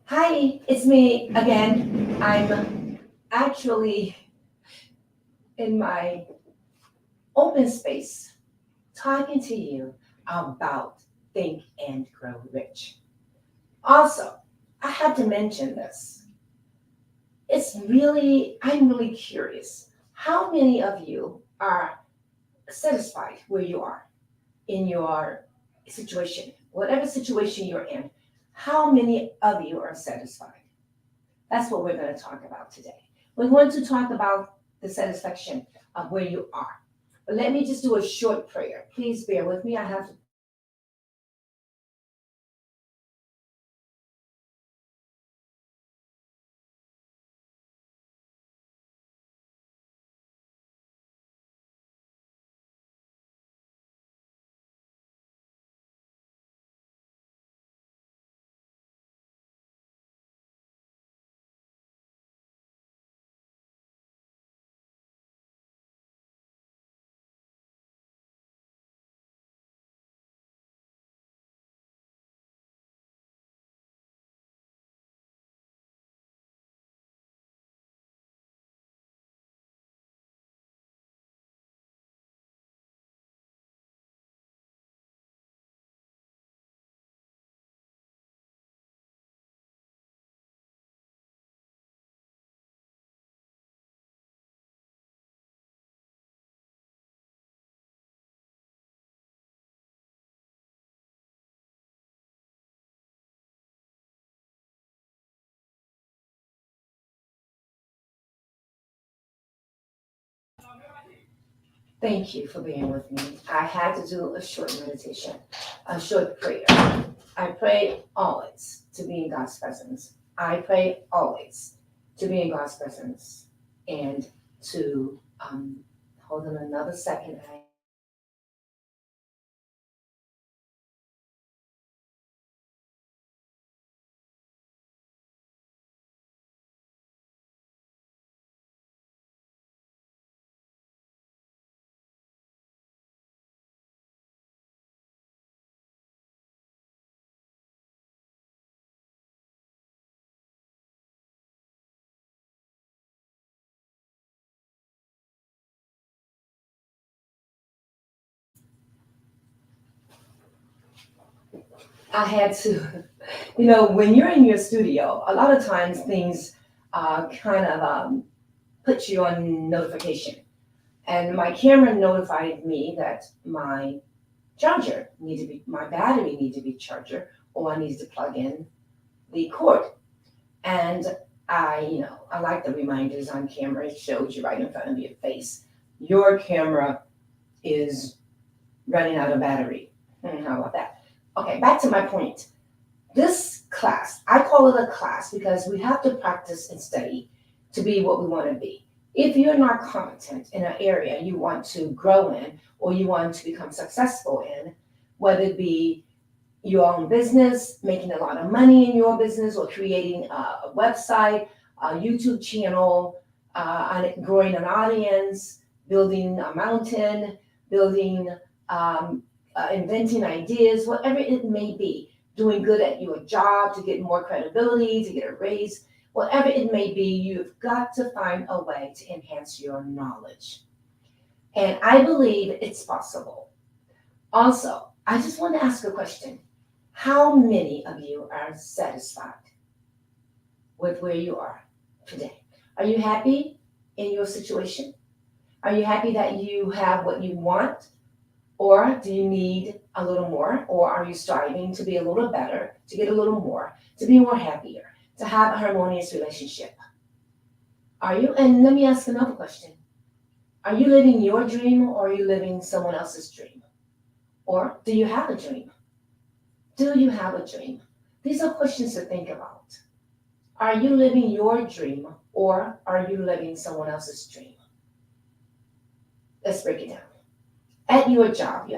Hi, it's me again. I'm actually in my open space talking to you about Think and Grow Rich. Also, I have to mention this. I'm really curious. How many of you are satisfied where you are in your situation, whatever situation you're in? How many of you are satisfied? That's what we're going to talk about today. We're going to talk about the satisfaction of where you are. But let me just do a short prayer. Please bear with me. I have to. Thank you for being with me. I had to do a short meditation, a short prayer. I pray always to be in God's presence. I pray always to be in God's presence and to hold on another second. I had to, when you're in your studio, a lot of times things kind of put you on notification. And my camera notified me that my battery needed to be charger, or I needed to plug in the cord. And I like the reminders on camera. It shows you right in front of your face. Your camera is running out of battery. How about that? Okay, back to my point. This class, I call it a class because we have to practice and study to be what we want to be. If you're not competent in an area you want to grow in or you want to become successful in, whether it be your own business, making a lot of money in your business, or creating a website, a YouTube channel, growing an audience, building a mountain, building, inventing ideas, whatever it may be, doing good at your job to get more credibility, to get a raise, whatever it may be, you've got to find a way to enhance your knowledge. And I believe it's possible. Also, I just want to ask a question. How many of you are satisfied with where you are today? Are you happy in your situation? Are you happy that you have what you want? Or do you need a little more? Or are you striving to be a little better, to get a little more, to be more happier, to have a harmonious relationship? Are you? And let me ask another question. Are you living your dream or are you living someone else's dream? Or do you have a dream? Do you have a dream? These are questions to think about. Are you living your dream or are you living someone else's dream? Let's break it down. At your job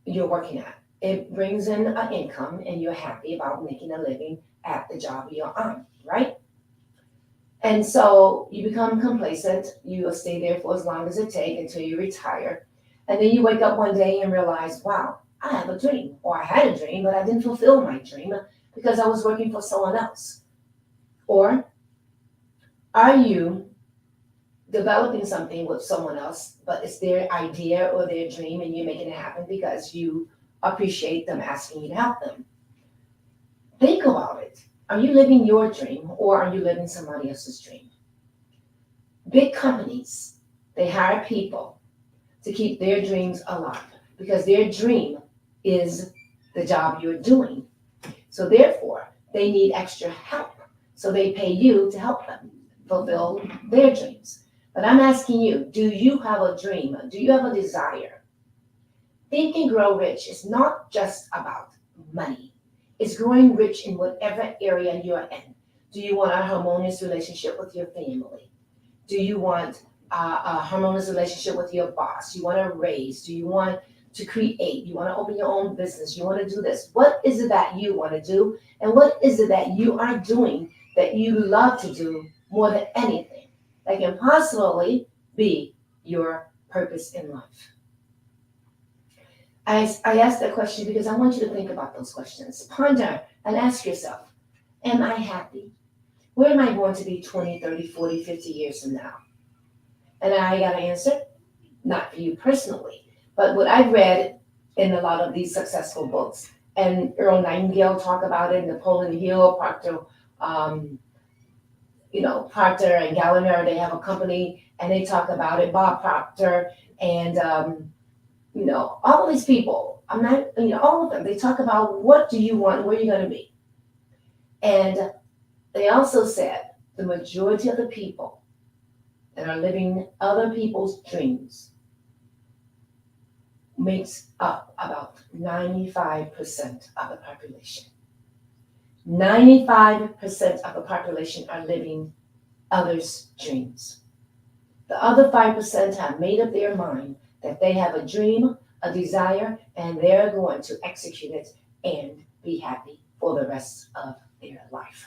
you're working at, it brings in an income and you're happy about making a living at the job you're on, right? And so you become complacent. You will stay there for as long as it takes until you retire. And then you wake up one day and realize, wow, I have a dream, or I had a dream, but I didn't fulfill my dream. because I was working for someone else? Or are you developing something with someone else, but it's their idea or their dream and you're making it happen because you appreciate them asking you to help them? Think about it. Are you living your dream or are you living somebody else's dream? Big companies, they hire people to keep their dreams alive because their dream is the job you're doing. So therefore, they need extra help. So they pay you to help them fulfill their dreams. But I'm asking you, do you have a dream? Do you have a desire? Think and Grow Rich is not just about money. It's growing rich in whatever area you're in. Do you want a harmonious relationship with your family? Do you want a harmonious relationship with your boss? You want to raise? Do you want to create? You want to open your own business? You want to do this? What is it that you want to do? And what is it that you are doing that you love to do more than anything that can possibly be your purpose in life? I asked that question because I want you to think about those questions. Ponder and ask yourself, am I happy? Where am I going to be 20, 30, 40, 50 years from now? And I got an answer, not for you personally, but what I've read in a lot of these successful books, and Earl Nightingale talk about it, Napoleon Hill, Procter and Gallagher, they have a company and they talk about it, Bob Proctor, and all of these people, all of them, they talk about what do you want, where you're going to be. And they also said the majority of the people that are living other people's dreams makes up about 95% of the population. 95% of the population are living others' dreams. The other 5% have made up their mind that they have a dream, a desire, and they're going to execute it and be happy for the rest of their life.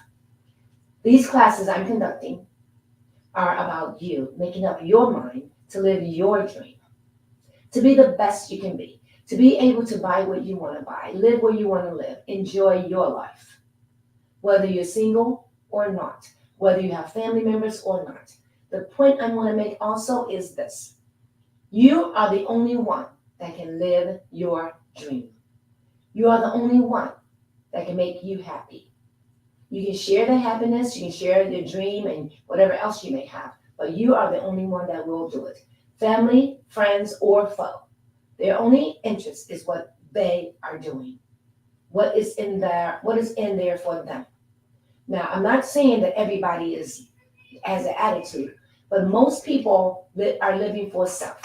These classes I'm conducting are about you making up your mind to live your dream, to be the best you can be, to be able to buy what you want to buy, live where you want to live, enjoy your life, whether you're single or not, whether you have family members or not. The point I want to make also is this. You are the only one that can live your dream. You are the only one that can make you happy. You can share the happiness, you can share your dream and whatever else you may have, but you are the only one that will do it. Family, friends, or foe. Their only interest is what they are doing. What is in there for them. Now, I'm not saying that everybody has an attitude, but most people are living for self.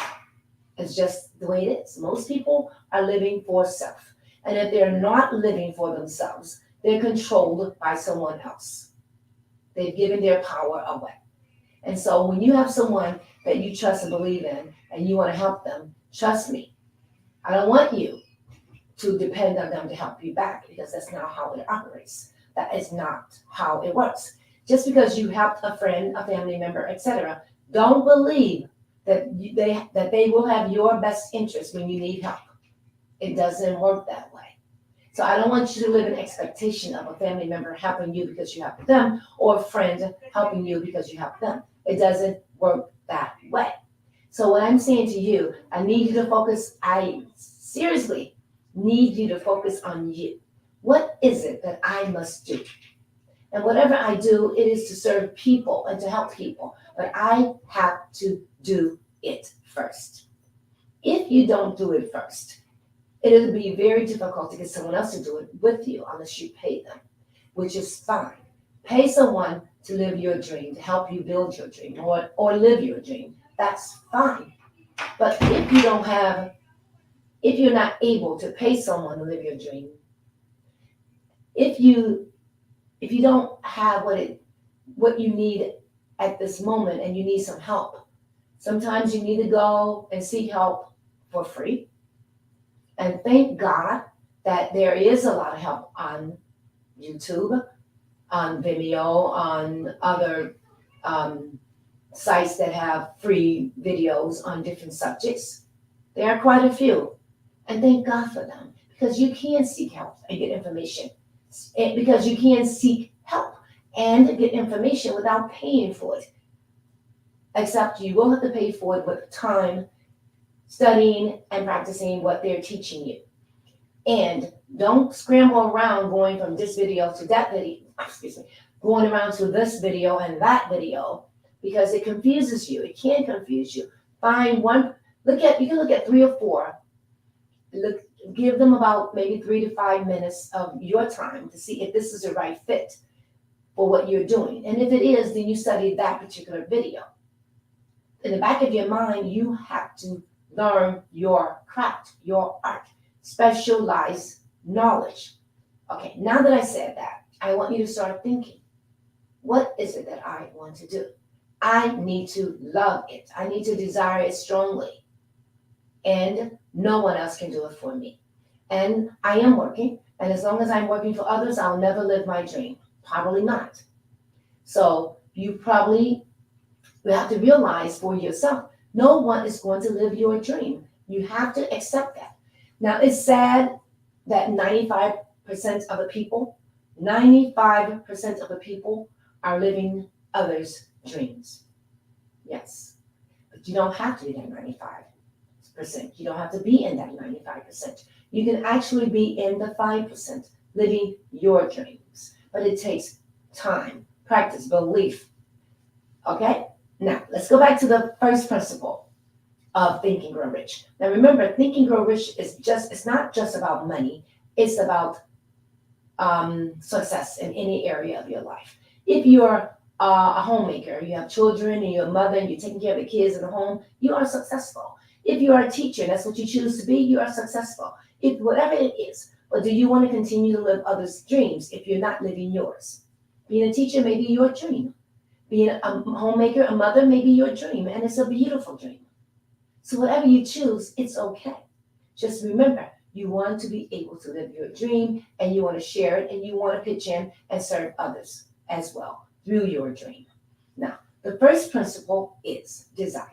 It's just the way it is. Most people are living for self. And if they're not living for themselves, they're controlled by someone else. They've given their power away. And so when you have someone that you trust and believe in and you want to help them, trust me, I don't want you to depend on them to help you back because that's not how it operates. That is not how it works. Just because you helped a friend, a family member, etc., don't believe that they will have your best interest when you need help. It doesn't work that way. So I don't want you to live in expectation of a family member helping you because you help them or a friend helping you because you help them. It doesn't work that way. So what I'm saying to you, I need you to focus. I seriously need you to focus on you. What is it that I must do? And whatever I do, it is to serve people and to help people. But I have to do it first. If you don't do it first, it'll be very difficult to get someone else to do it with you unless you pay them, which is fine. Pay someone to live your dream, to help you build your dream or live your dream. That's fine. But if you're not able to pay someone to live your dream, if you don't have what you need at this moment and you need some help, sometimes you need to go and seek help for free. And thank God that there is a lot of help on YouTube, on Vimeo, on other sites that have free videos on different subjects. There are quite a few. And thank God for them because you can seek help and get information. because you can seek help and get information without paying for it. Except you will have to pay for it with time studying and practicing what they're teaching you. And don't scramble around going from this video to that video, going around to this video and that video, because it confuses you. It can confuse you. Find one, you can look at 3 or 4. Give them about maybe 3 to 5 minutes of your time to see if this is the right fit for what you're doing. And if it is, then you study that particular video. In the back of your mind, you have to learn your craft, your art, specialized knowledge. Okay, now that I said that, I want you to start thinking, what is it that I want to do? I need to love it. I need to desire it strongly. And no one else can do it for me. And I am working. And as long as I'm working for others, I'll never live my dream. Probably not. So you have to realize for yourself, no one is going to live your dream. You have to accept that. Now, it's sad that 95% of the people are living others' dreams. Yes. But you don't have to be that 95%. You don't have to be in that 95%. You can actually be in the 5%, living your dreams. But it takes time, practice, belief. Okay? Now, let's go back to the first principle of Think and Grow Rich. Now, remember, Think and Grow Rich it's not just about money. It's about success in any area of your life. If you're a homemaker, you have children, and you're a mother, and you're taking care of the kids in the home, you are successful. If you are a teacher, that's what you choose to be, you are successful. If whatever it is, but do you want to continue to live others' dreams if you're not living yours? Being a teacher may be your dream. Being a homemaker, a mother may be your dream, and it's a beautiful dream. So whatever you choose, it's okay. Just remember, you want to be able to live your dream, and you want to share it, and you want to pitch in and serve others as well through your dream. Now, the first principle is desire.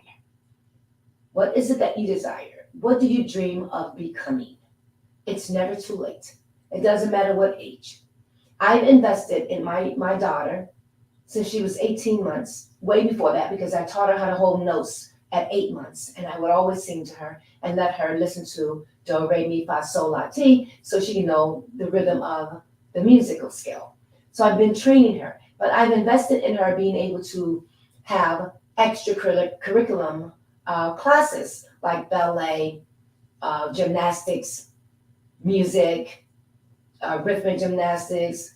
What is it that you desire? What do you dream of becoming? It's never too late. It doesn't matter what age. I've invested in my daughter since she was 18 months, way before that, because I taught her how to hold notes at 8 months. And I would always sing to her and let her listen to do, re, mi, fa, sol, la, ti, so she can know the rhythm of the musical scale. So I've been training her, but I've invested in her being able to have extracurriculum classes like ballet, gymnastics, music, rhythmic gymnastics,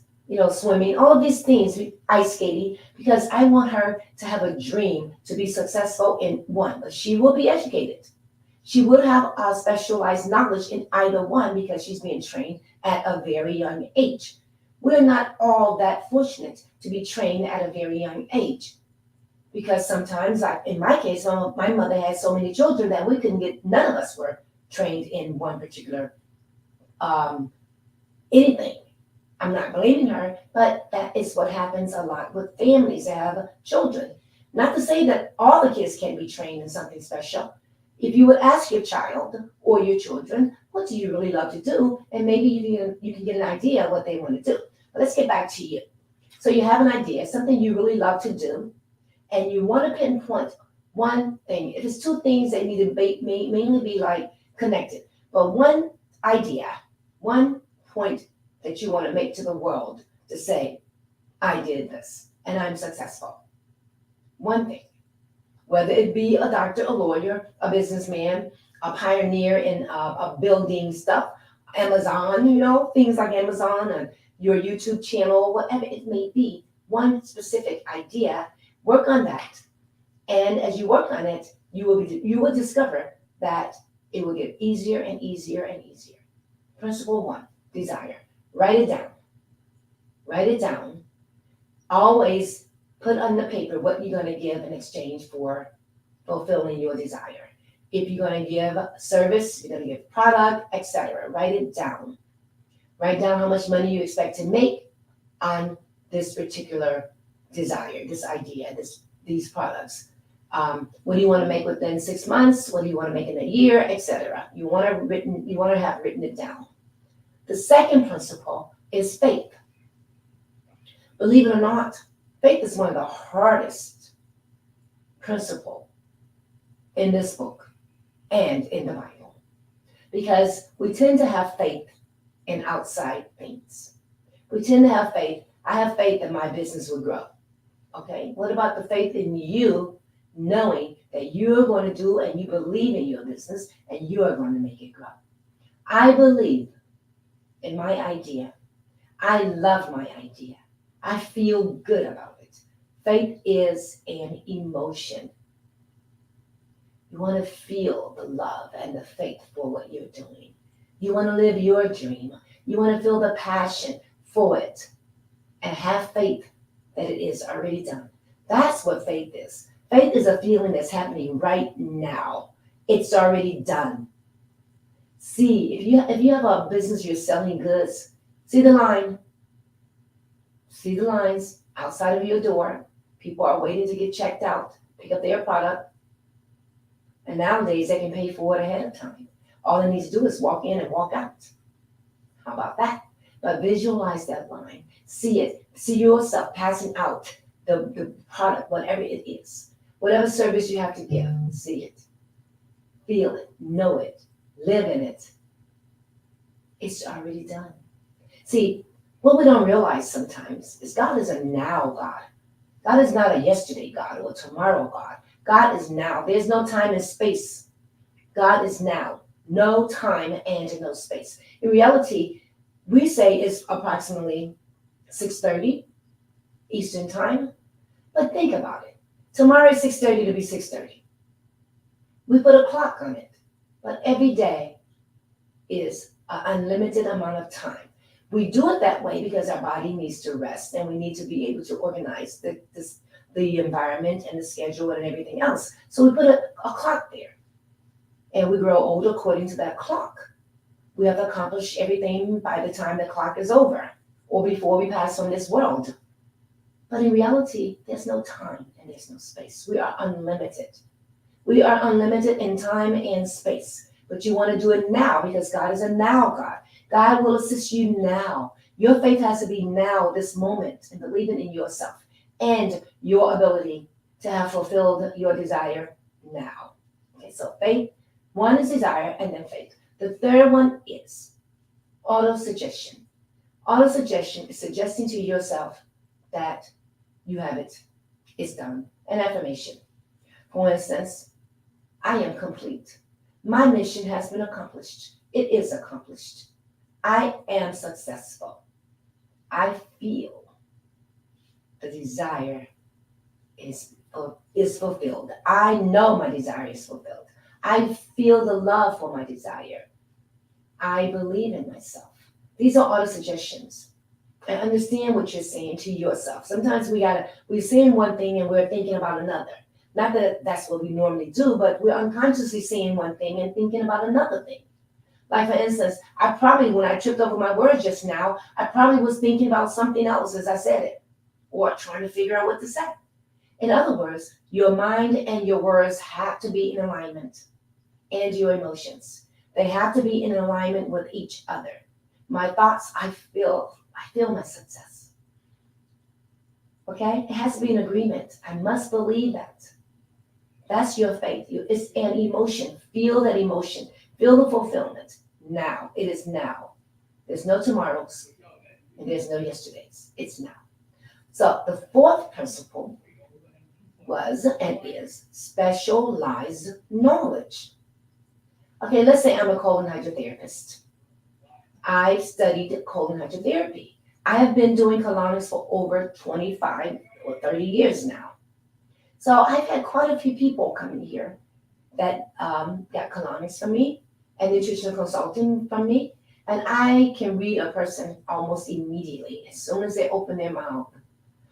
swimming, all of these things, ice skating, because I want her to have a dream to be successful in one. But she will be educated. She would have a specialized knowledge in either one because she's being trained at a very young age. We're not all that fortunate to be trained at a very young age. Because sometimes, like in my case, my mother had so many children that none of us were trained in one particular anything. I'm not blaming her, but that is what happens a lot with families that have children. Not to say that all the kids can be trained in something special. If you would ask your child or your children, what do you really love to do? And maybe you can get an idea of what they want to do. But let's get back to you. So you have an idea, something you really love to do, and you want to pinpoint one thing. If it's two things, they need to mainly be like connected. But one idea, one point that you want to make to the world to say, I did this and I'm successful. One thing, whether it be a doctor, a lawyer, a businessman, a pioneer in building stuff, Amazon, things like Amazon and your YouTube channel, whatever it may be, one specific idea, work on that. And as you work on it, you will discover that it will get easier and easier and easier. Principle 1, desire. Write it down. Write it down. Always put on the paper what you're going to give in exchange for fulfilling your desire. If you're going to give service, you're going to give product, etc. Write it down. Write down how much money you expect to make on this particular desire, this idea, these products. What do you want to make within 6 months? What do you want to make in a year, etc. You want to have written it down. The second principle is faith. Believe it or not, faith is one of the hardest principles in this book and in the Bible because we tend to have faith in outside things. We tend to have faith. I have faith that my business will grow. Okay, what about the faith in you knowing that you're going to do and you believe in your business and you are going to make it grow? I believe in my idea. I love my idea. I feel good about it. Faith is an emotion. You want to feel the love and the faith for what you're doing. You want to live your dream. You want to feel the passion for it and have faith that it is already done. That's what faith is. Faith is a feeling that's happening right now. It's already done. See, if you have a business, you're selling goods, see the line. See the lines outside of your door. People are waiting to get checked out, pick up their product. And nowadays they can pay for it ahead of time. All they need to do is walk in and walk out. How about that? But visualize that line. See it. See yourself passing out the product, whatever it is. Whatever service you have to give, see it. Feel it. Know it. Live in it. It's already done. See, what we don't realize sometimes is God is a now God. God is not a yesterday God or a tomorrow God. God is now. There's no time and space. God is now. No time and no space. In reality, we say it's approximately 6:30 Eastern time. But think about it. Tomorrow is 6:30 to be 6:30. We put a clock on it. But every day is an unlimited amount of time. We do it that way because our body needs to rest and we need to be able to organize the environment and the schedule and everything else. So we put a clock there and we grow old according to that clock. We have to accomplish everything by the time the clock is over or before we pass from this world. But in reality, there's no time and there's no space. We are unlimited. We are unlimited in time and space. But you want to do it now because God is a now God. God will assist you now. Your faith has to be now, this moment, and believing in yourself and your ability to have fulfilled your desire now. Okay, so faith, one is desire and then faith. The third one is auto-suggestion. Auto-suggestion is suggesting to yourself that you have it. It's done. An affirmation. For instance, I am complete. My mission has been accomplished. It is accomplished. I am successful. I feel the desire is fulfilled. I know my desire is fulfilled. I feel the love for my desire. I believe in myself. These are auto suggestions. And understand what you're saying to yourself. Sometimes we're saying one thing and we're thinking about another. Not that that's what we normally do, but we're unconsciously saying one thing and thinking about another thing. Like, for instance, when I tripped over my words just now, I probably was thinking about something else as I said it, or trying to figure out what to say. In other words, your mind and your words have to be in alignment, and your emotions. They have to be in alignment with each other. My thoughts, I feel my success. Okay? It has to be an agreement. I must believe that. That's your faith. It's an emotion. Feel that emotion. Feel the fulfillment. Now. It is now. There's no tomorrows and there's no yesterdays. It's now. So the fourth principle was and is specialized knowledge. Okay, let's say I'm a colon hydrotherapist. I studied colon hydrotherapy. I have been doing colonics for over 25 or 30 years now. So I've had quite a few people coming here that got colonics from me and nutritional consulting from me. And I can read a person almost immediately as soon as they open their mouth.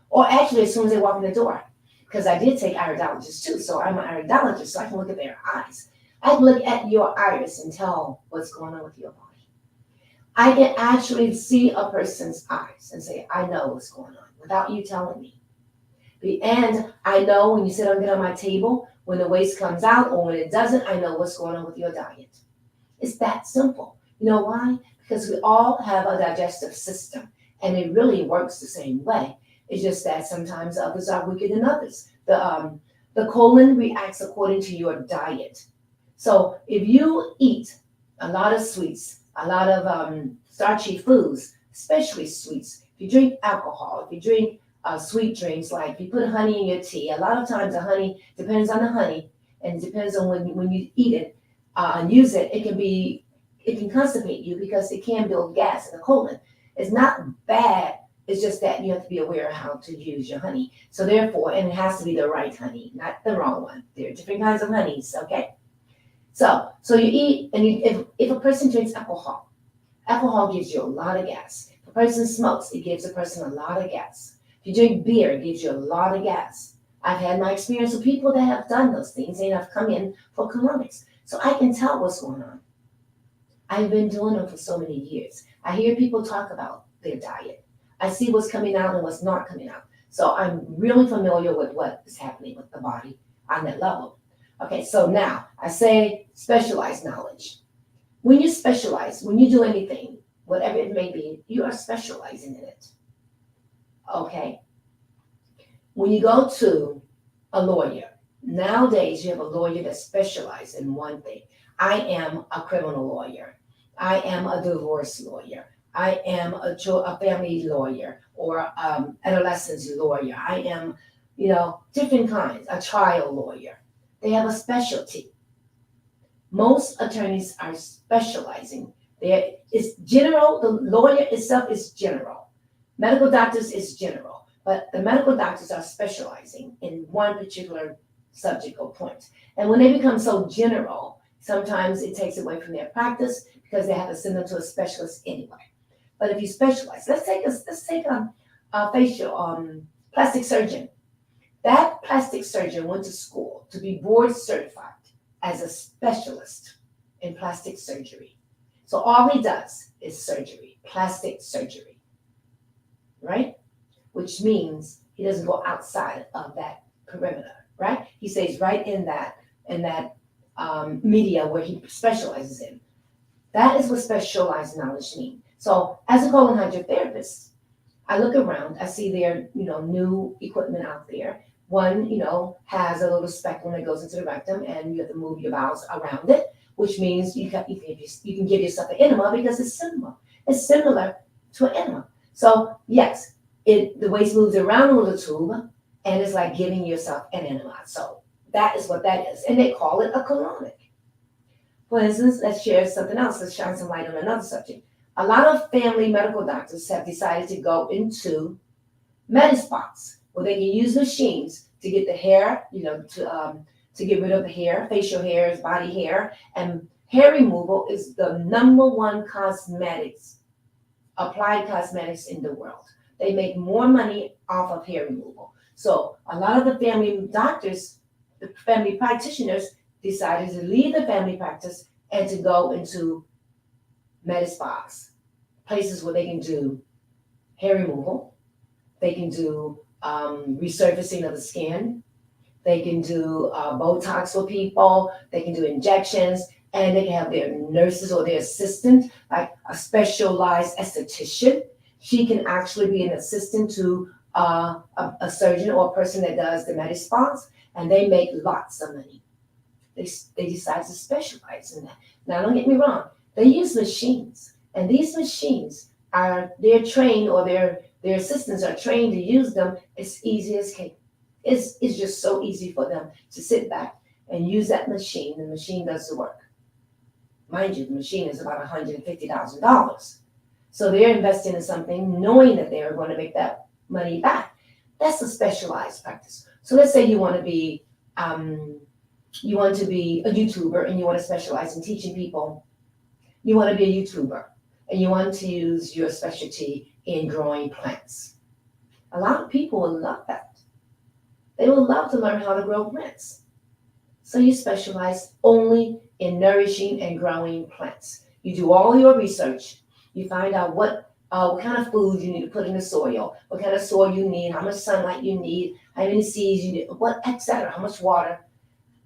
Or actually as soon as they walk in the door. Because I did take iridologists too. So I'm an iridologist, so I can look at their eyes. I can look at your iris and tell what's going on with your body. I can actually see a person's eyes and say, I know what's going on without you telling me. And I know when you sit on my table, when the waste comes out or when it doesn't, I know what's going on with your diet. It's that simple. You know why? Because we all have a digestive system. And it really works the same way. It's just that sometimes others are weaker than others. The colon reacts according to your diet. So if you eat a lot of sweets, a lot of starchy foods, especially sweets, if you drink alcohol, if you drink sweet drinks, like if you put honey in your tea, a lot of times the honey depends on the honey, and it depends on when you eat it and use it. It can constipate you because it can build gas in the colon. It's not bad. It's just that you have to be aware of how to use your honey. So therefore, and it has to be the right honey, not the wrong one. There are different kinds of honeys, okay? So you eat, and if a person drinks alcohol, alcohol gives you a lot of gas. If a person smokes, it gives a person a lot of gas. If you drink beer, it gives you a lot of gas. I've had my experience with people that have done those things and have come in for colonics. So I can tell what's going on. I've been doing them for so many years. I hear people talk about their diet. I see what's coming out and what's not coming out. So I'm really familiar with what is happening with the body on that level. Okay, so now I say specialized knowledge. When you specialize, when you do anything, whatever it may be, you are specializing in it. Okay? When you go to a lawyer, nowadays you have a lawyer that specializes in one thing. I am a criminal lawyer. I am a divorce lawyer. I am a family lawyer or adolescence lawyer. I am, different kinds, a trial lawyer. They have a specialty. Most attorneys are specializing. There is general, the lawyer itself is general. Medical doctors is general, but the medical doctors are specializing in one particular subject or point. And when they become so general, sometimes it takes away from their practice because they have to send them to a specialist anyway. But if you specialize, let's take a facial plastic surgeon. That plastic surgeon went to school to be board certified as a specialist in plastic surgery. So all he does is surgery, plastic surgery, right? Which means he doesn't go outside of that perimeter, right? He stays right in that media where he specializes in. That is what specialized knowledge means. So as a colon hydrotherapist, I look around, I see their, new equipment out there. One, has a little speculum that goes into the rectum and you have to move your bowels around it, which means you can give yourself an enema because it's similar. It's similar to an enema. So yes, the waste moves around a little tube and it's like giving yourself an enema. So that is what that is. And they call it a colonic. For instance, let's share something else. Let's shine some light on another subject. A lot of family medical doctors have decided to go into Medispots where they can use machines to get the hair, to get rid of the hair, facial hairs, body hair, and hair removal is the number one applied cosmetics in the world. They make more money off of hair removal. So a lot of the family doctors, the family practitioners, decided to leave the family practice and to go into Medispas, places where they can do hair removal, they can do resurfacing of the skin, they can do Botox for people, they can do injections, and they can have their nurses or their assistant, like a specialized esthetician. She can actually be an assistant to a surgeon or a person that does the Medispas, and they make lots of money. They decide to specialize in that. Now, don't get me wrong. They use machines, and these machines they're trained, or their assistants are trained to use them as easy as cake. It's just so easy for them to sit back and use that machine. The machine does the work. Mind you, the machine is about $150,000. So they're investing in something knowing that they are going to make that money back. That's a specialized practice. So let's say you want to be a YouTuber and you want to specialize in teaching people. You want to be a YouTuber and you want to use your specialty in growing plants. A lot of people will love that. They will love to learn how to grow plants. So you specialize only in nourishing and growing plants. You do all your research. You find out what kind of food you need to put in the soil, what kind of soil you need, how much sunlight you need, how many seeds you need, etc., how much water,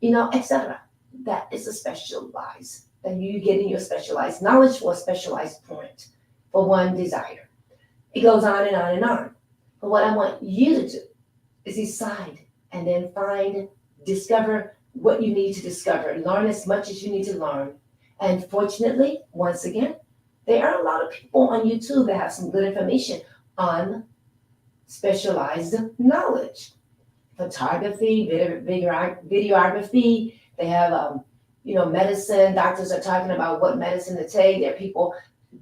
etc. That is a specialized. Then you get in your specialized knowledge for a specialized point, for one desire. It goes on and on and on. But what I want you to do is decide and then discover what you need to discover, learn as much as you need to learn. And fortunately, once again, there are a lot of people on YouTube that have some good information on specialized knowledge. Photography, videography, they have, medicine. Doctors are talking about what medicine to take. There are people,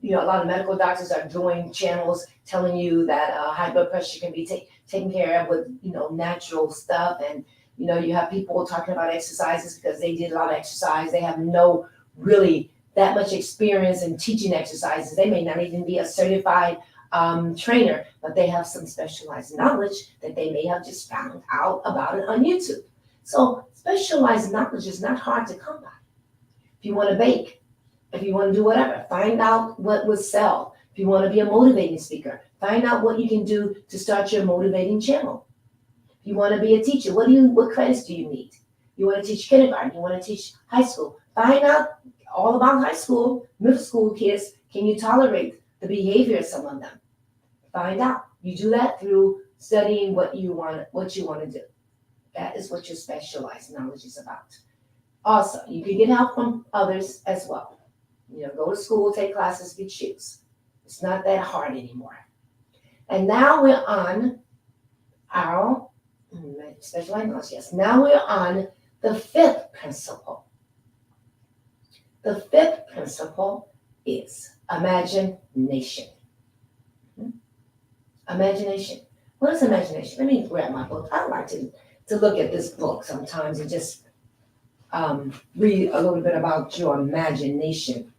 a lot of medical doctors are doing channels telling you that high blood pressure can be taken care of with, natural stuff. And, you have people talking about exercises because they did a lot of exercise. They have no really that much experience in teaching exercises. They may not even be a certified trainer, but they have some specialized knowledge that they may have just found out about it on YouTube. So specialized knowledge is not hard to come by. If you want to bake, if you want to do whatever, find out what will sell. If you want to be a motivating speaker, find out what you can do to start your motivating channel. If you want to be a teacher, what credits do you need? You want to teach kindergarten, you want to teach high school. Find out all about high school, middle school kids. Can you tolerate the behavior of some of them? Find out. You do that through studying what you want to do. That is what your specialized knowledge is about. Also, you can get help from others as well. Go to school, take classes if you choose. It's not that hard anymore. And now we're on our specialized knowledge. Yes. Now we're on the fifth principle. The fifth principle is imagination. Imagination. What is imagination? Let me grab my book. I like to look at this book sometimes and just read a little bit about your imagination.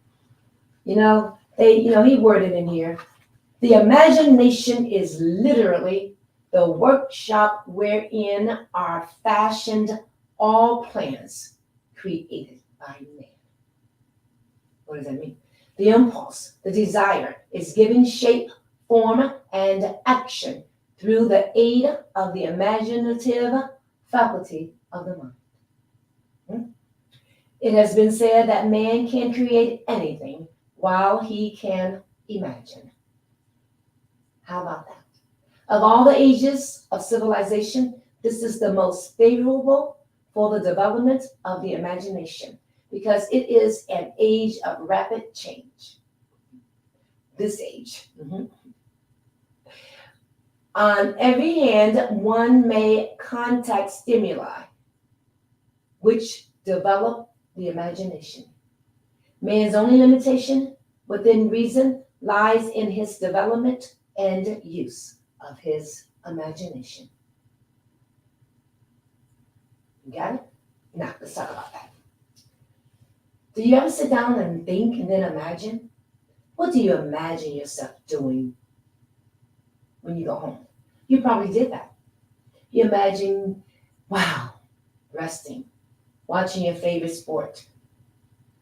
He worded in here, the imagination is literally the workshop wherein are fashioned all plans created by man. What does that mean? The impulse, the desire is given shape, form, and action through the aid of the imaginative faculty of the mind. It has been said that man can create anything while he can imagine. How about that? Of all the ages of civilization, this is the most favorable for the development of the imagination because it is an age of rapid change. This age. On every hand, one may contact stimuli which develop the imagination. Man's only limitation within reason lies in his development and use of his imagination. You got it? Now, let's talk about that. Do you ever sit down and think and then imagine? What do you imagine yourself doing when you go home? You probably did that. You imagine, resting, watching your favorite sport,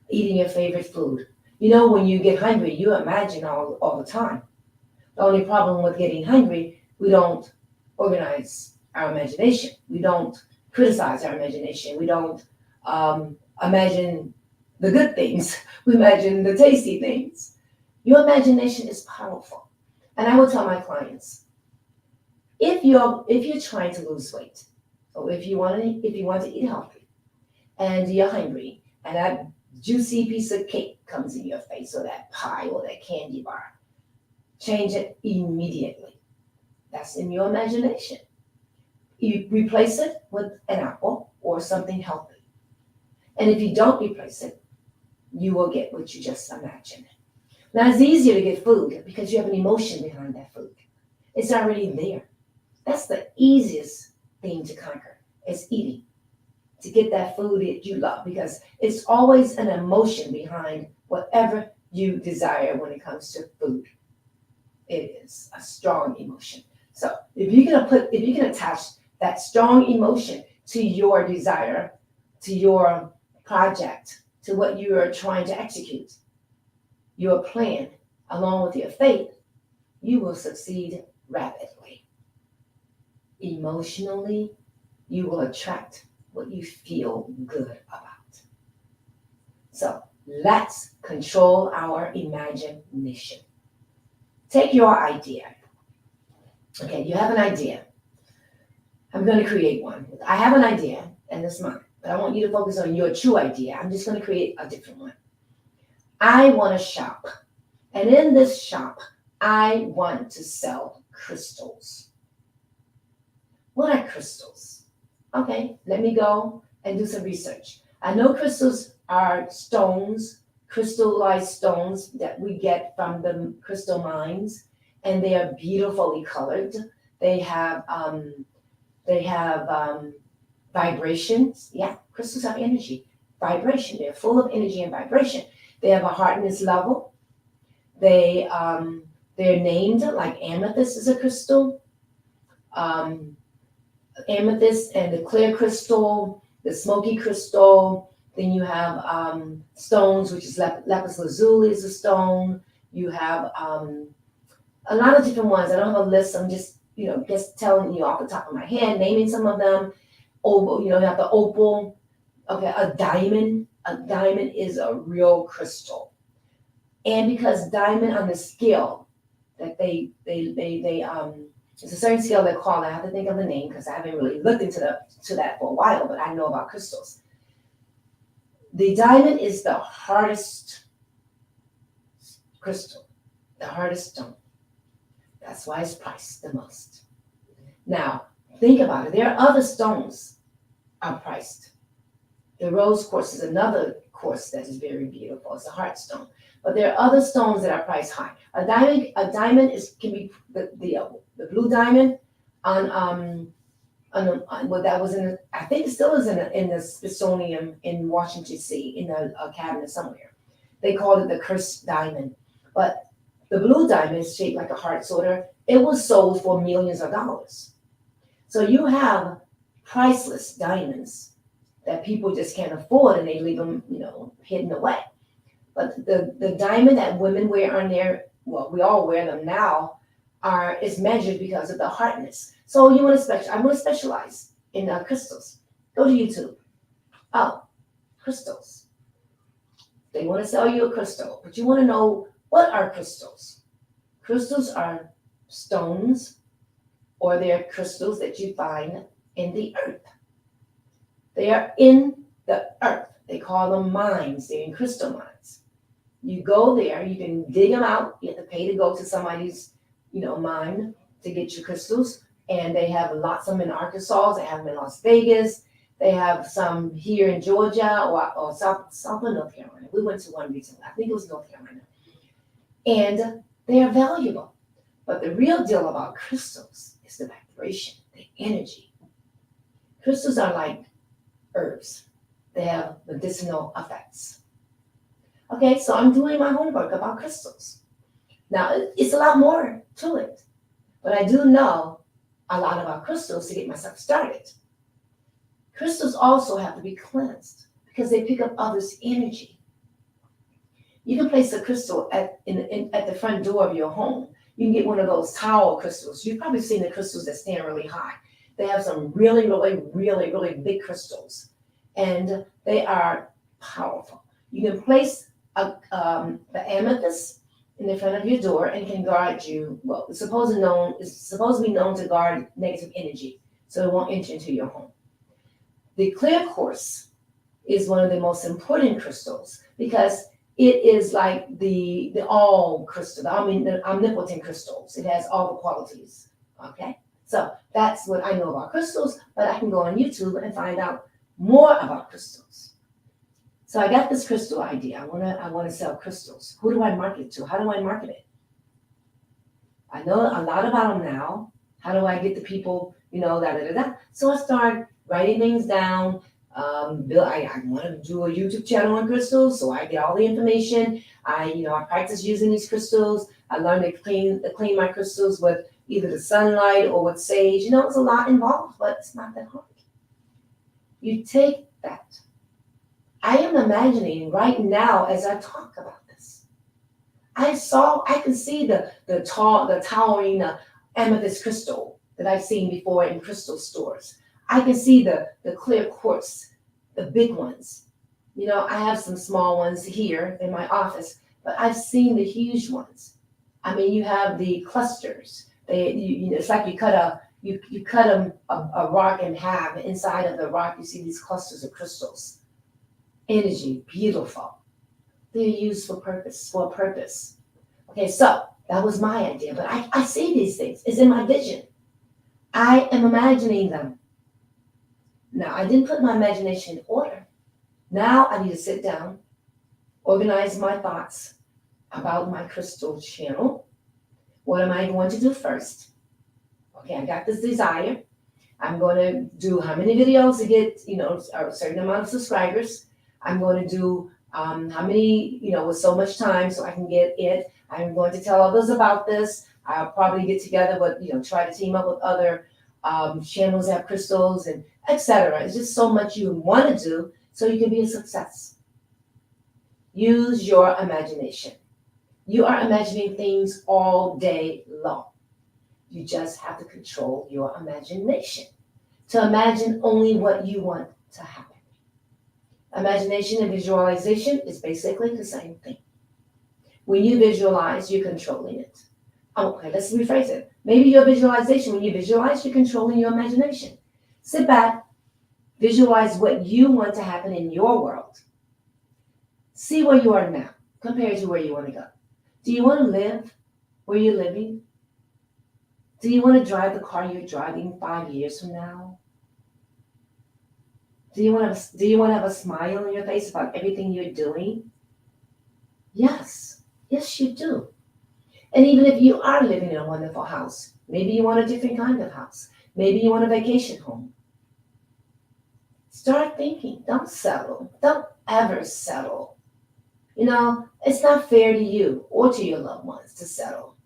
eating your favorite food. When you get hungry, you imagine all the time. The only problem with getting hungry, we don't organize our imagination. We don't criticize our imagination. We don't imagine the good things. We imagine the tasty things. Your imagination is powerful. And I will tell my clients, if you're trying to lose weight, or if you want to eat healthy, and you're hungry, and that juicy piece of cake comes in your face, or that pie, or that candy bar, change it immediately. That's in your imagination. You replace it with an apple or something healthy. And if you don't replace it, you will get what you just imagined. Now, it's easier to get food because you have an emotion behind that food. It's already there. That's the easiest thing to conquer, is eating. To get that food that you love, because it's always an emotion behind whatever you desire when it comes to food. It is a strong emotion. So if you can attach that strong emotion to your desire, to your project, to what you are trying to execute, your plan, along with your faith, you will succeed rapidly. Emotionally, you will attract what you feel good about. So let's control our imagination. Take your idea, Okay, you have an idea. I'm going to create one. I have an idea, and it's mine. But I want you to focus on your true idea. I'm just going to create a different one. I want to shop. And in this shop, I want to sell crystals. What are crystals? Okay, let me go and do some research. I know crystals are stones, crystallized stones that we get from the crystal mines, and they are beautifully colored. They have they have vibrations. Yeah, crystals have energy, vibration. They're full of energy and vibration. They have a hardness level. They they're named like amethyst is a crystal. Um, Amethyst and the clear crystal, the smoky crystal. Then you have stones, which is lapis lazuli is a stone. You have a lot of different ones. I don't have a list. I'm just just telling you off the top of my head, naming some of them. Opal, you have the opal. Okay, a diamond. A diamond is a real crystal, and because diamond on the scale that they it's a certain scale they call it. I have to think of the name because I haven't really looked into that for a while, but I know about crystals. The diamond is the hardest crystal, the hardest stone. That's why it's priced the most. Now, think about it. There are other stones are priced. The rose quartz is another quartz that is very beautiful. It's a heart stone. But there are other stones that are priced high. A diamond can be the blue diamond on well, that was I think it still is in the Smithsonian in Washington D.C. in a cabinet somewhere. They called it the cursed diamond. But the blue diamond is shaped like a heart sort of. It was sold for millions of dollars. So you have priceless diamonds that people just can't afford and they leave them, hidden away. But the diamond that women wear on their, well, we all wear them now, is measured because of the hardness. So you want to I want to specialize in crystals. Go to YouTube. Oh, crystals. They want to sell you a crystal, but you want to know what are crystals. Crystals are stones, or they're crystals that you find in the earth. They are in the earth. They call them mines. They're in crystal mines. You go there, you can dig them out. You have to pay to go to somebody's, mine to get your crystals. And they have lots of them in Arkansas. They have them in Las Vegas. They have some here in Georgia or South of North Carolina. We went to one recently. I think it was North Carolina. And they are valuable. But the real deal about crystals is the vibration, the energy. Crystals are like herbs. They have medicinal effects. Okay, so I'm doing my homework about crystals. Now, it's a lot more to it, but I do know a lot about crystals to get myself started. Crystals also have to be cleansed because they pick up others' energy. You can place a crystal at the front door of your home. You can get one of those tower crystals. You've probably seen the crystals that stand really high. They have some really, really, really, really big crystals, and they are powerful. You can place the amethyst in the front of your door and can guard you. Well, it's supposed to be known to guard negative energy, so it won't enter into your home. The clear quartz is one of the most important crystals because it is like the all crystal. I mean, the omnipotent crystals. It has all the qualities. Okay, so that's what I know about crystals. But I can go on YouTube and find out more about crystals. So I got this crystal idea. I want to sell crystals. Who do I market to? How do I market it? I know a lot about them now. How do I get the people? So I start writing things down. I want to do a YouTube channel on crystals, so I get all the information. I practice using these crystals. I learned to clean my crystals with either the sunlight or with sage. It's a lot involved, but it's not that hard. You take that. I am imagining right now as I talk about this. I can see the towering amethyst crystal that I've seen before in crystal stores. I can see the clear quartz, the big ones. I have some small ones here in my office, but I've seen the huge ones. I mean, you have the clusters. It's like you cut a rock in half. Inside of the rock, you see these clusters of crystals. Energy, beautiful. They're used for a purpose. Okay, so that was my idea, but I see these things. It's in my vision. I am imagining them. Now, I didn't put my imagination in order. Now I need to sit down, organize my thoughts about my crystal channel. What am I going to do first? Okay, I got this desire. I'm going to do how many videos to get, a certain amount of subscribers. I'm going to do how many, with so much time so I can get it. I'm going to tell others about this. I'll probably get together with, try to team up with other channels that have crystals and etc. It's just so much you want to do so you can be a success. Use your imagination. You are imagining things all day long. You just have to control your imagination to imagine only what you want to happen. Imagination and visualization is basically the same thing. When you visualize, you're controlling it. Okay, let's rephrase it. Maybe your visualization, when you visualize, you're controlling your imagination. Sit back, visualize what you want to happen in your world. See where you are now compared to where you want to go. Do you want to live where you're living? Do you want to drive the car you're driving 5 years from now? Do you want to have a smile on your face about everything you're doing? Yes. Yes, you do. And even if you are living in a wonderful house, maybe you want a different kind of house. Maybe you want a vacation home. Start thinking. Don't settle. Don't ever settle. It's not fair to you or to your loved ones to settle.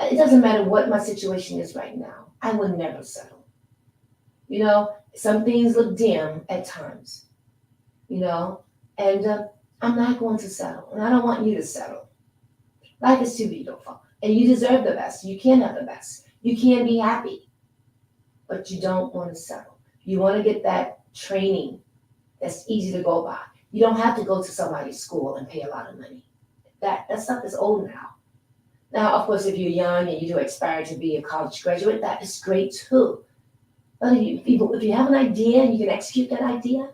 It doesn't matter what my situation is right now. I would never settle. Some things look dim at times, and I'm not going to settle. And I don't want you to settle. Life is too beautiful. And you deserve the best. You can have the best. You can be happy. But you don't want to settle. You want to get that training that's easy to go by. You don't have to go to somebody's school and pay a lot of money. That stuff is old now. Now, of course, if you're young and you do aspire to be a college graduate, that is great too. But if you have an idea and you can execute that idea,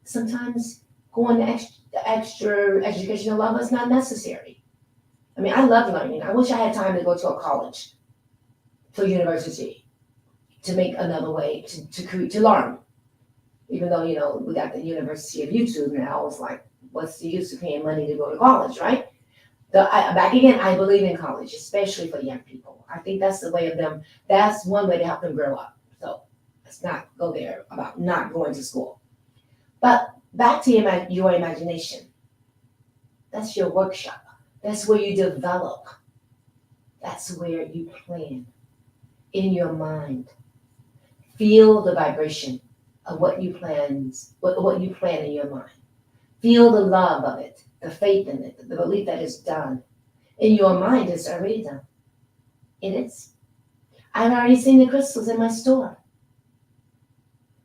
sometimes going the extra educational level is not necessary. I mean, I love learning. I wish I had time to go to a college, to a university, to make another way to learn. Even though, we got the University of YouTube now, it's like, what's the use of paying money to go to college, right? Back again, I believe in college, especially for young people. I think that's the way of them. That's one way to help them grow up. So let's not go there about not going to school. But back to your imagination. That's your workshop. That's where you develop. That's where you plan in your mind. Feel the vibration of what you plan in your mind. Feel the love of it, the faith in it, the belief that it's done. In your mind, it's already done. It is. I've already seen the crystals in my store.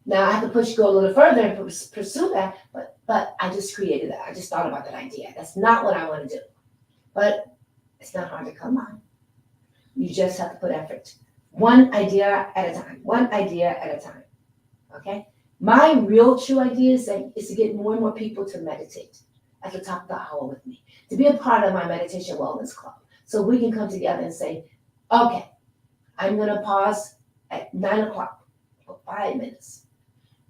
Now I have to go a little further and pursue that, but I just created that. I just thought about that idea. That's not what I want to do. But it's not hard to come on. You just have to put effort. One idea at a time. One idea at a time. Okay? My real true idea is to get more and more people to meditate at the top of the hour with me, to be a part of my meditation wellness club. So we can come together and say, okay, I'm going to pause at 9 o'clock for 5 minutes.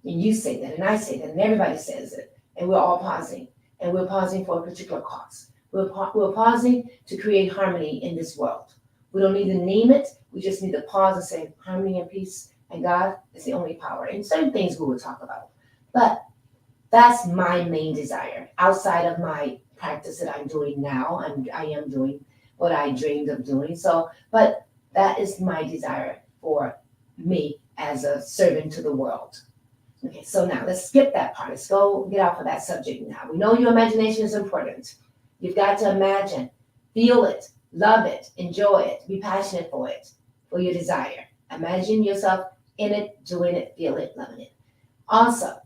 And you say that, and I say that, and everybody says it. And we're all pausing. And we're pausing for a particular cause. We're pausing to create harmony in this world. We don't need to name it. We just need to pause and say harmony and peace. And God is the only power. And certain things we will talk about. But that's my main desire. Outside of my practice that I'm doing now, I am doing what I dreamed of doing. But that is my desire for me as a servant to the world. Okay, so now let's skip that part. Let's go get off of that subject now. We know your imagination is important. You've got to imagine, feel it, love it, enjoy it, be passionate for it, for your desire. Imagine yourself in it, doing it, feel it, loving it. Also,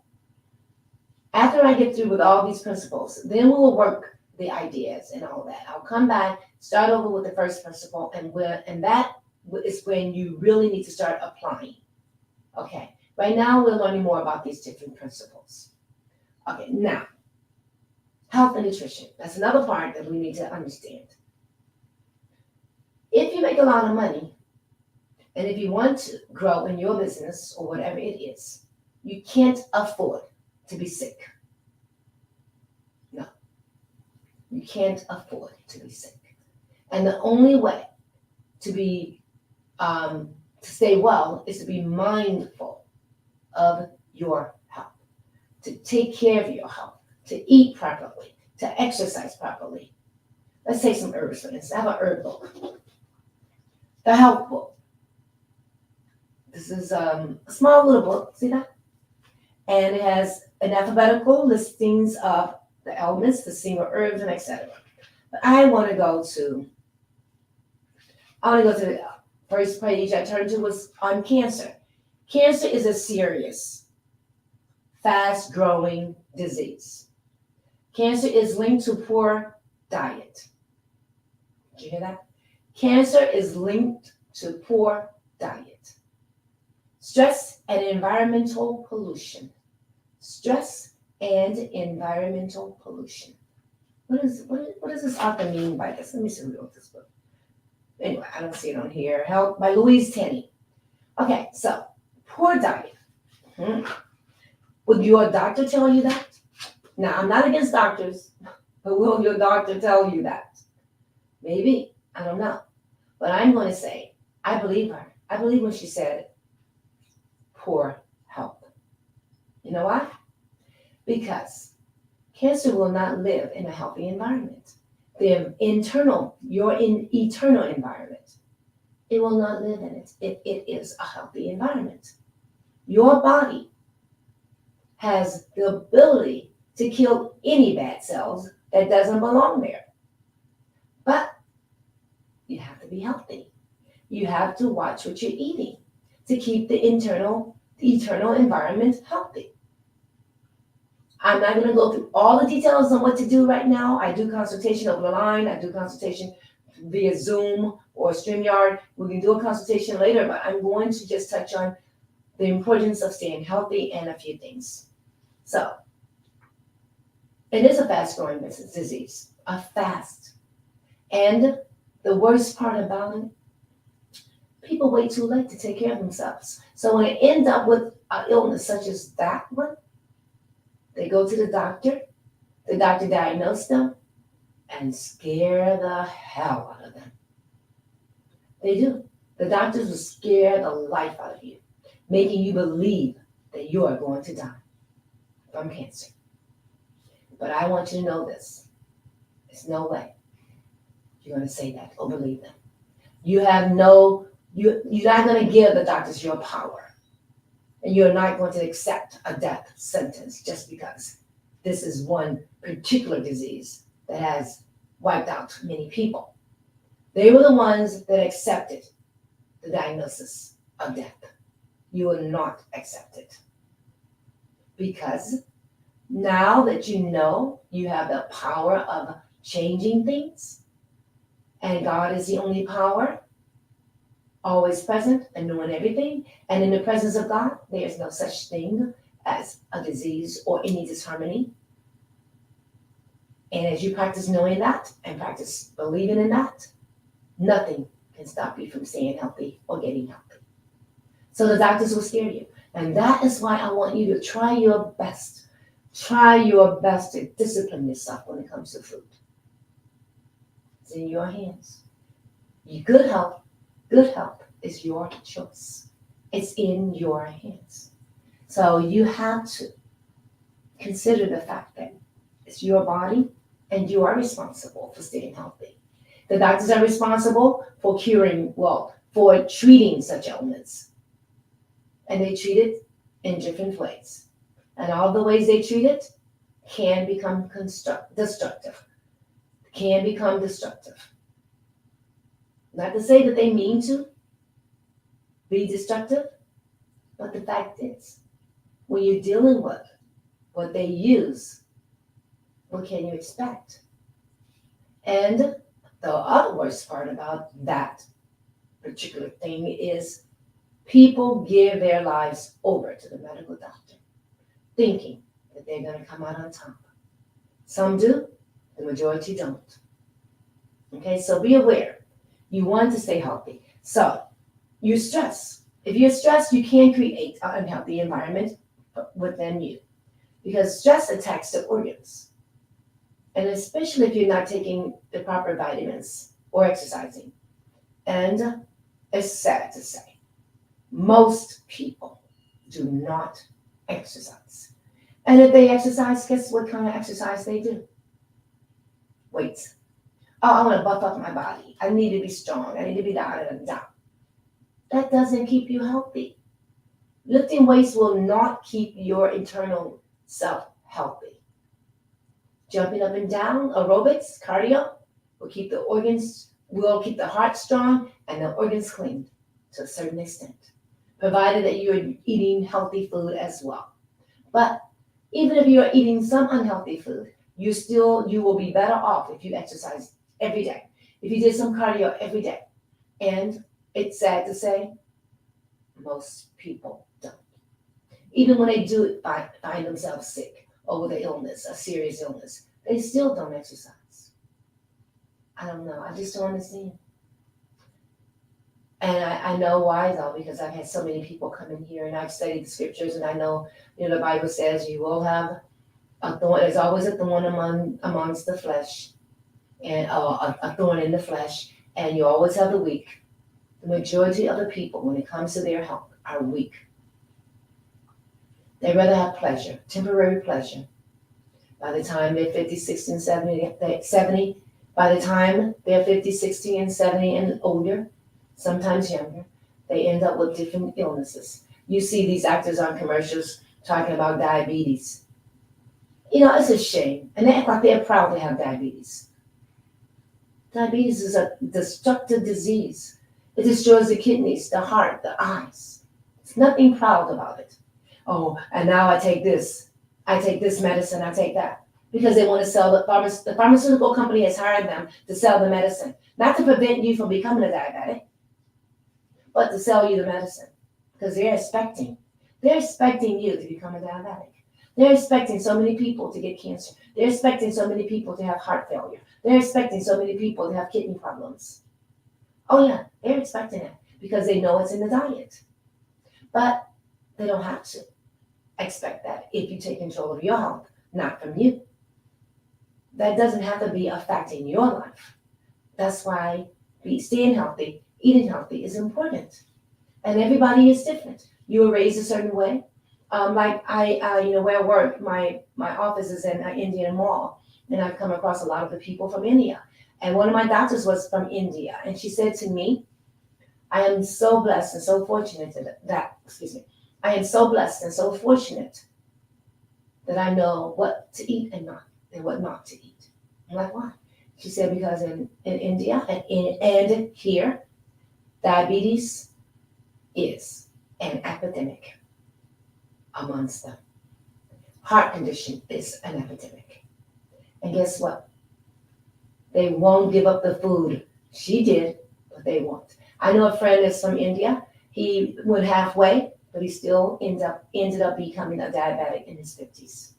after I get through with all these principles, then we will work the ideas and all that. I'll come back, start over with the first principle, and that is when you really need to start applying. Okay, right now we're learning more about these different principles. Okay, now, health and nutrition. That's another part that we need to understand. If you make a lot of money, and if you want to grow in your business or whatever it is, you can't afford to be sick. No, you can't afford to be sick. And the only way to be to stay well is to be mindful of your health, to take care of your health, to eat properly, to exercise properly. Let's take some herbs, for instance. I have an herb book, the health book. This is a small little book, see that? And it has an alphabetical listings of the elements, the single herbs, and etc. But I want to go to the first page I turned to was on cancer. Cancer is a serious, fast-growing disease. Cancer is linked to poor diet. Did you hear that? Cancer is linked to poor diet. Stress and environmental pollution. Stress and environmental pollution. What does this author mean by this? Let me see who wrote this book. Anyway, I don't see it on here. Help by Louise Tenney. Okay, so poor diet. Would your doctor tell you that? Now, I'm not against doctors, but will your doctor tell you that? Maybe. I don't know. But I'm going to say, I believe her. I believe when she said poor health. You know why? Because cancer will not live in a healthy environment. Your eternal environment. It will not live in it if it is a healthy environment. Your body has the ability to kill any bad cells that doesn't belong there. But you have to be healthy. You have to watch what you're eating to keep the eternal environment healthy. I'm not going to go through all the details on what to do right now. I do consultation over the line. I do consultation via Zoom or StreamYard. We can do a consultation later, but I'm going to just touch on the importance of staying healthy and a few things. So, it is a fast-growing disease, And the worst part about it, people wait too late to take care of themselves. So when they end up with an illness such as that one, they go to the doctor diagnoses them and scare the hell out of them. They do. The doctors will scare the life out of you, making you believe that you are going to die from cancer. But I want you to know this. There's no way you're going to say that or believe them. You're not going to give the doctors your power. And you're not going to accept a death sentence just because this is one particular disease that has wiped out many people. They were the ones that accepted the diagnosis of death. You will not accept it. Because now that you know you have the power of changing things, and God is the only power, always present and knowing everything. And in the presence of God, there is no such thing as a disease or any disharmony. And as you practice knowing that and practice believing in that, nothing can stop you from staying healthy or getting healthy. So the doctors will scare you. And that is why I want you to try your best. Try your best to discipline yourself when it comes to food. It's in your hands. Your good health is your choice. It's in your hands. So you have to consider the fact that it's your body and you are responsible for staying healthy. The doctors are responsible for for treating such ailments. And they treat it in different ways. And all the ways they treat it can become destructive. Not to say that they mean to be destructive, but the fact is, when you're dealing with what they use, what can you expect? And the other worst part about that particular thing is people give their lives over to the medical doctor, thinking that they're going to come out on top. Some do, the majority don't. Okay, so be aware. You want to stay healthy. So you stress. If you're stressed, you can create an unhealthy environment within you because stress attacks the organs. And especially if you're not taking the proper vitamins or exercising. And it's sad to say, most people do not exercise. And if they exercise, guess what kind of exercise they do? Weights. Oh, I want to buff up my body. I need to be strong. I need to be da da da da. That doesn't keep you healthy. Lifting weights will not keep your internal self healthy. Jumping up and down, aerobics, cardio, will keep the organs, will keep the heart strong and the organs clean to a certain extent, provided that you're eating healthy food as well. But even if you are eating some unhealthy food, you will be better off if you exercise every day. If you did some cardio every day. And it's sad to say, most people don't. Even when they do it, find themselves sick or with an illness, a serious illness, they still don't exercise. I don't know. I just don't understand. And I know why though, because I've had so many people come in here and I've studied the scriptures and I know, the Bible says you will have a thorn. There's always a thorn amongst the flesh and a thorn in the flesh, and you always have the weak. The majority of the people, when it comes to their health, are weak. They rather have pleasure, temporary pleasure. By the time they're 50, 60, and 70, by the time they're 50, 60, and 70 and older, sometimes younger, they end up with different illnesses. You see these actors on commercials talking about diabetes. It's a shame. And they act like they're proud to have diabetes. Diabetes is a destructive disease. It destroys the kidneys, the heart, the eyes. There's nothing proud about it. Oh, and now I take this medicine, I take that. Because they want to sell the pharmaceutical company has hired them to sell the medicine. Not to prevent you from becoming a diabetic, but to sell you the medicine. Because they're expecting you to become a diabetic. They're expecting so many people to get cancer. They're expecting so many people to have heart failure. They're expecting so many people to have kidney problems. Oh yeah, they're expecting it because they know it's in the diet. But they don't have to expect that if you take control of your health, not from you. That doesn't have to be a fact in your life. That's why staying healthy, eating healthy is important. And everybody is different. You were raised a certain way. Like where I work, my office is in an Indian mall, and I've come across a lot of the people from India. And one of my doctors was from India, and she said to me, I am so blessed and so fortunate I am so blessed and so fortunate that I know what to eat and what not to eat. I'm like, why? She said, because in India and here, diabetes is an epidemic amongst them. Heart condition is an epidemic. And guess what? They won't give up the food. She did, but they won't. I know a friend that's from India. He went halfway, but he still ended up becoming a diabetic in his 50s.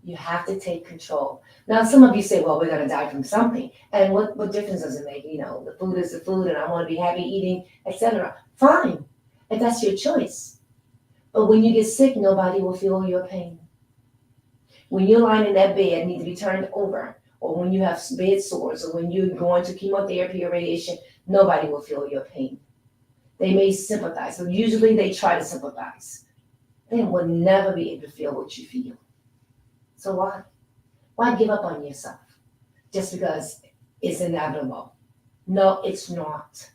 You have to take control. Now, some of you say, well, we're going to die from something. And what difference does it make? The food is the food, and I want to be happy eating, etc. Fine, if that's your choice. But when you get sick, nobody will feel your pain. When you're lying in that bed and need to be turned over, or when you have bed sores, or when you're going to chemotherapy or radiation, nobody will feel your pain. They may sympathize, but usually they try to sympathize. They will never be able to feel what you feel. So why? Why give up on yourself just because it's inevitable? No, it's not.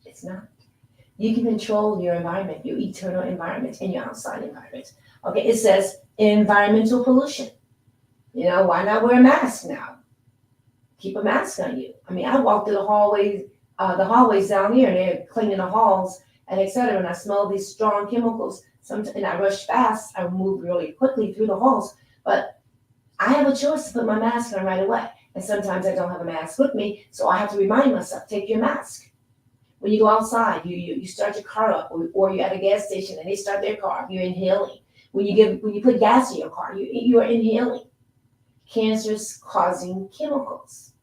It's not. You can control your environment, your internal environment, and your outside environment. Okay, it says environmental pollution. Why not wear a mask now? Keep a mask on you. I walk through the hallways down here, and they're cleaning the halls and etc. And I smell these strong chemicals. And I rush fast. I move really quickly through the halls. But I have a choice to put my mask on right away. And sometimes I don't have a mask with me, so I have to remind myself, take your mask. When you go outside, you start your car up, or you're at a gas station and they start their car up, you're inhaling. When you put gas in your car, you are inhaling cancerous causing chemicals.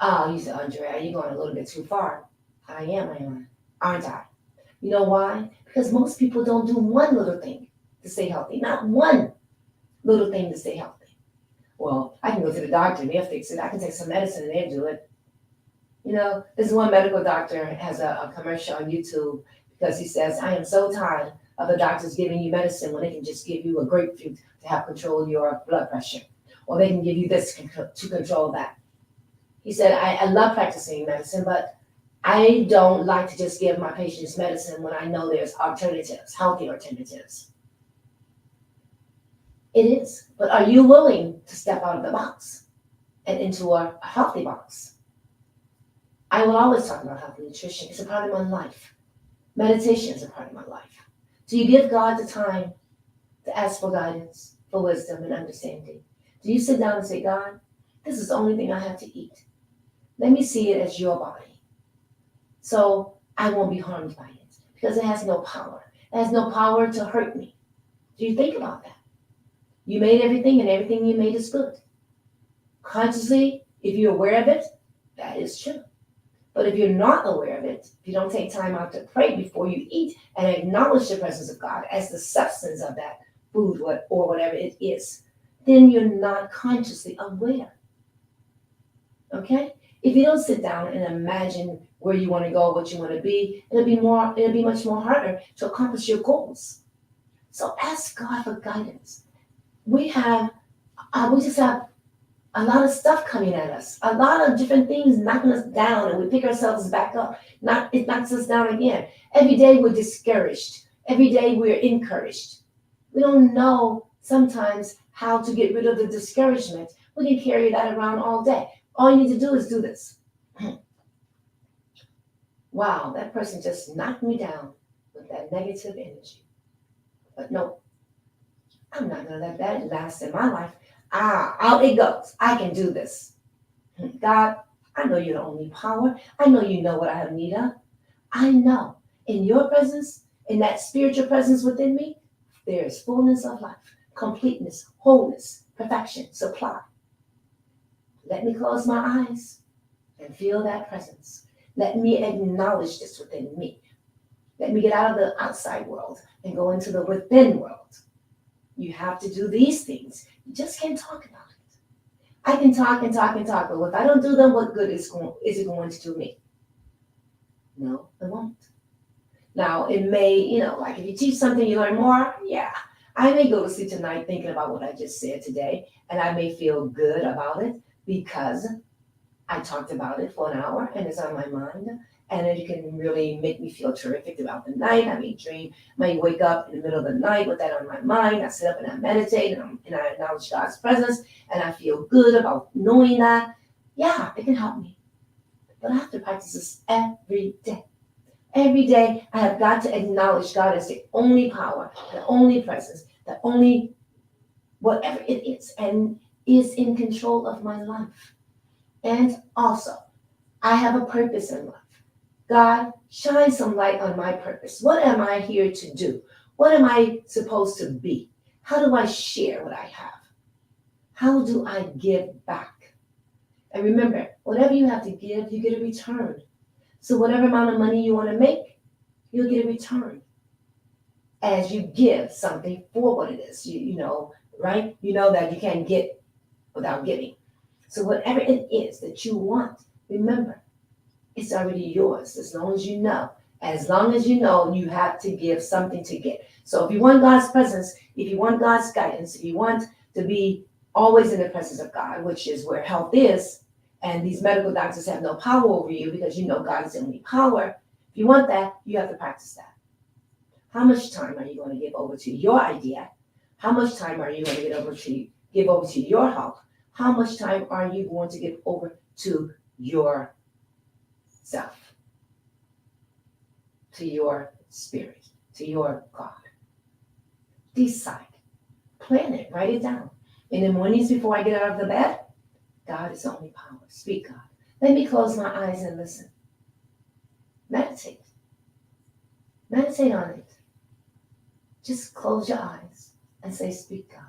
Oh, you said, Andrea, you're going a little bit too far. I am, aren't I? You know why? Because most people don't do one little thing to stay healthy. Not one little thing to stay healthy. Well, I can go to the doctor and they'll fix it. I can take some medicine and they'll do it. You know, this one medical doctor has a commercial on YouTube because he says, I am so tired of the doctors giving you medicine when they can just give you a grapefruit to help control your blood pressure. Or they can give you this to control that. He said, I love practicing medicine, but I don't like to just give my patients medicine when I know there's alternatives, healthy alternatives. It is. But are you willing to step out of the box and into a healthy box? I will always talk about healthy nutrition. It's a part of my life. Meditation is a part of my life. Do you give God the time to ask for guidance, for wisdom and understanding? Do you sit down and say, God, this is the only thing I have to eat. Let me see it as your body. So I won't be harmed by it because it has no power. It has no power to hurt me. Do you think about that? You made everything and everything you made is good. Consciously, if you're aware of it, that is true. But if you're not aware of it, if you don't take time out to pray before you eat and acknowledge the presence of God as the substance of that food or whatever it is, then you're not consciously aware. Okay? If you don't sit down and imagine where you want to go, what you want to be, it'll be much more harder to accomplish your goals. So ask God for guidance. We just have a lot of stuff coming at us, a lot of different things knocking us down, and we pick ourselves back up. It knocks us down again. Every day we're discouraged. Every day we're encouraged. We don't know sometimes how to get rid of the discouragement. We can carry that around all day. All you need to do is do this. Wow, that person just knocked me down with that negative energy. But no, I'm not going to let that last in my life. Out it goes. I can do this. God, I know you're the only power. I know you know what I have need of. I know in your presence, in that spiritual presence within me, there is fullness of life, completeness, wholeness, perfection, supply. Let me close my eyes and feel that presence. Let me acknowledge this within me. Let me get out of the outside world and go into the within world. You have to do these things. You just can't talk about it. I can talk and talk and talk, but if I don't do them, what good is it going to do me? No, it won't. Now, it may, like if you teach something, you learn more. Yeah, I may go to sleep tonight thinking about what I just said today, and I may feel good about it because I talked about it for an hour and it's on my mind. And it can really make me feel terrific throughout the night. I may dream, I may wake up in the middle of the night with that on my mind. I sit up and I meditate and I acknowledge God's presence and I feel good about knowing that. Yeah, it can help me. But I have to practice this every day. Every day I have got to acknowledge God as the only power, the only presence, the only whatever it is, and is in control of my life. And also, I have a purpose in life. God, shine some light on my purpose. What am I here to do? What am I supposed to be? How do I share what I have? How do I give back? And remember, whatever you have to give, you get a return. So whatever amount of money you want to make, you'll get a return as you give something for what it is. You know, right? You know that you can't get without giving. So whatever it is that you want, remember, it's already yours as long as you know. As long as you know, you have to give something to get. So if you want God's presence, if you want God's guidance, if you want to be always in the presence of God, which is where health is, and these medical doctors have no power over you because you know God is the only power. If you want that, you have to practice that. How much time are you going to give over to your idea? How much time are you going to give over to your health? How much time are you going to give over to your self, to your spirit, to your God? Decide, plan it, write it down. In the mornings before I get out of the bed, God is the only power. Speak, God. Let me close my eyes and listen. Meditate. Meditate on it. Just close your eyes and say, speak, God.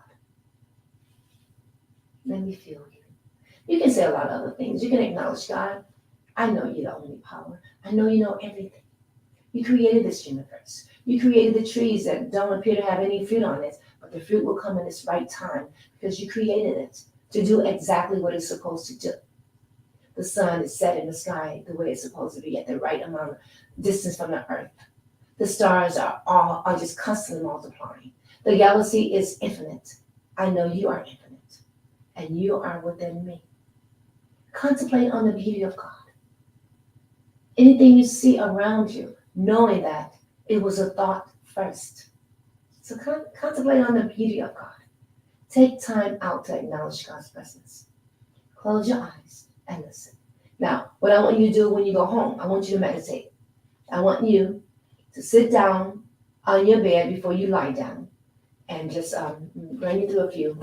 Let me feel you. You can say a lot of other things. You can acknowledge, God, I know you're the only power. I know you know everything. You created this universe. You created the trees that don't appear to have any fruit on it, but the fruit will come in its right time because you created it to do exactly what it's supposed to do. The sun is set in the sky the way it's supposed to be at the right amount of distance from the earth. The stars are just constantly multiplying. The galaxy is infinite. I know you are infinite, and you are within me. Contemplate on the beauty of God. Anything you see around you, knowing that it was a thought first. So contemplate on the beauty of God. Take time out to acknowledge God's presence. Close your eyes and listen. Now, what I want you to do when you go home, I want you to meditate. I want you to sit down on your bed before you lie down and just run you through a few.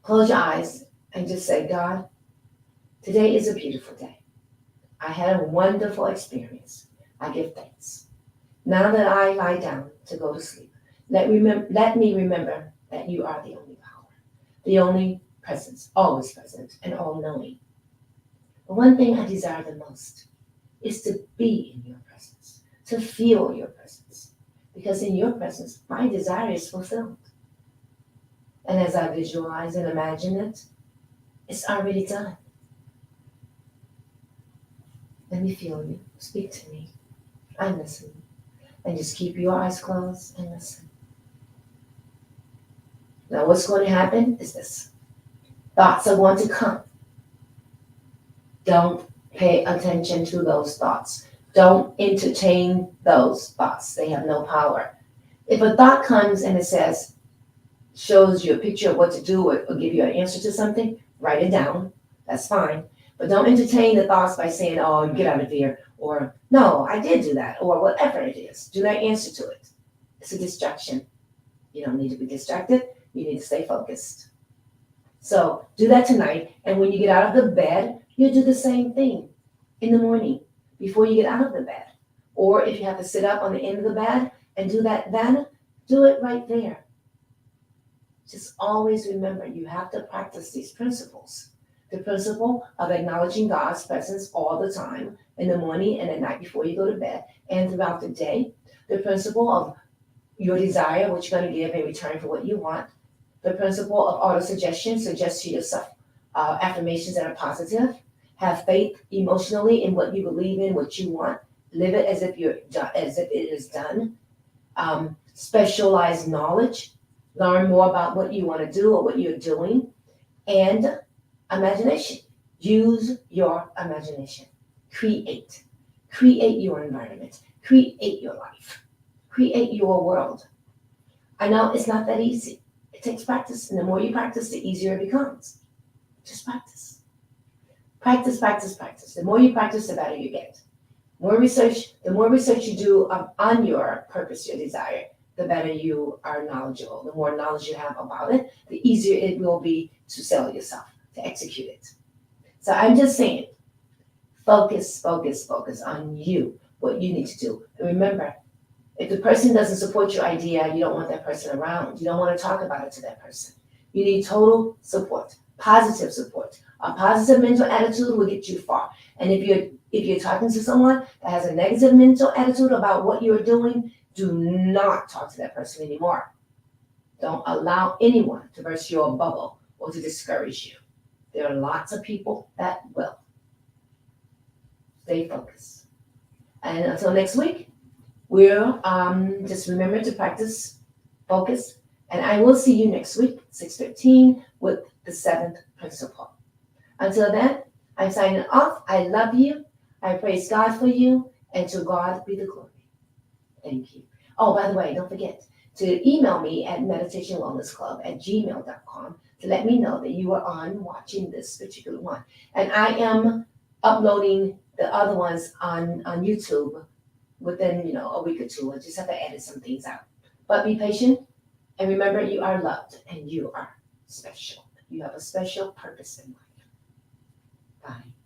Close your eyes and just say, God, today is a beautiful day. I had a wonderful experience. I give thanks. Now that I lie down to go to sleep, let me remember that you are the only power, the only presence, always present and all-knowing. The one thing I desire the most is to be in your presence, to feel your presence, because in your presence, my desire is fulfilled. And as I visualize and imagine it, it's already done. Let me feel you. Speak to me. I listen. And just keep your eyes closed and listen. Now, what's going to happen is this. Thoughts are going to come. Don't pay attention to those thoughts. Don't entertain those thoughts. They have no power. If a thought comes and it says, shows you a picture of what to do or give you an answer to something, write it down. That's fine. But don't entertain the thoughts by saying, oh, get out of here, or no, I did do that, or whatever it is. Do not answer to it. It's a distraction. You don't need to be distracted. You need to stay focused. So do that tonight. And when you get out of the bed, you do the same thing in the morning before you get out of the bed. Or if you have to sit up on the end of the bed and do that then, do it right there. Just always remember, you have to practice these principles. The principle of acknowledging God's presence all the time, in the morning and at night before you go to bed, and throughout the day. The principle of your desire, what you're going to give in return for what you want. The principle of auto-suggestion, suggest to yourself affirmations that are positive. Have faith emotionally in what you believe in, what you want. Live it as if it is done. Specialized knowledge. Learn more about what you want to do or what you're doing. And imagination. Use your imagination. Create. Create your environment. Create your life. Create your world. I know it's not that easy. It takes practice. And the more you practice, the easier it becomes. Just practice. Practice, practice, practice. The more you practice, the better you get. The more research you do on your purpose, your desire, the better you are knowledgeable. The more knowledge you have about it, the easier it will be to sell yourself, to execute it. So I'm just saying, focus, focus, focus on you, what you need to do. And remember, if the person doesn't support your idea, you don't want that person around. You don't want to talk about it to that person. You need total support, positive support. A positive mental attitude will get you far. And if you're talking to someone that has a negative mental attitude about what you're doing, do not talk to that person anymore. Don't allow anyone to burst your bubble or to discourage you. There are lots of people that will. Stay focused. And until next week, we'll just remember to practice, focus, and I will see you next week, 6:15, with the 7th principle. Until then, I'm signing off. I love you. I praise God for you, and to God be the glory. Thank you. Oh, by the way, don't forget to email me at meditationwellnessclub@gmail.com to let me know that you are on watching this particular one. And I am uploading the other ones on YouTube within, a week or two. I just have to edit some things out. But be patient and remember you are loved and you are special. You have a special purpose in life. Bye.